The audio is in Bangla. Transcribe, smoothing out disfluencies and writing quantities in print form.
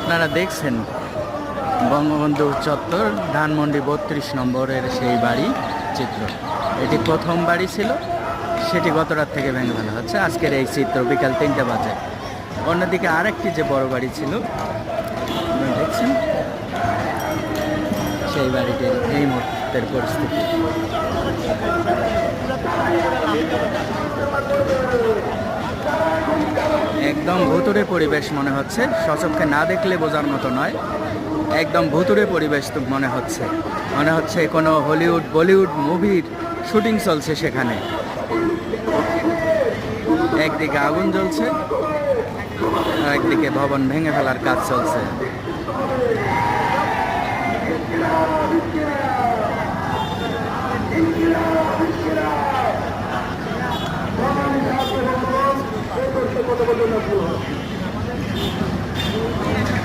আপনারা দেখছেন বঙ্গবন্ধু চত্বর ধানমন্ডি 32 নম্বরের সেই বাড়ি চিত্র। এটি প্রথম বাড়ি ছিল, সেটি গত রাত থেকে ভেঙে ফেলা হচ্ছে। আজকের এই চিত্র বিকাল 3টা বাজে। অন্যদিকে আরেকটি যে বড় বাড়ি ছিল দেখছেন, সেই বাড়িটির এই মুহূর্তের পরিস্থিতি। একদম ভুতুড়ে পরিবেশ মনে হচ্ছে, সচক্ষে না দেখলে বোঝার মতো নয়। একদম ভুতুড়ে পরিবেশ তো মনে হচ্ছে কোনো হলিউড বলিউড মুভির শুটিং চলছে সেখানে। একদিকে আগুন জ্বলছে, আর একদিকে ভবন ভেঙে ফেলার কাজ চলছে।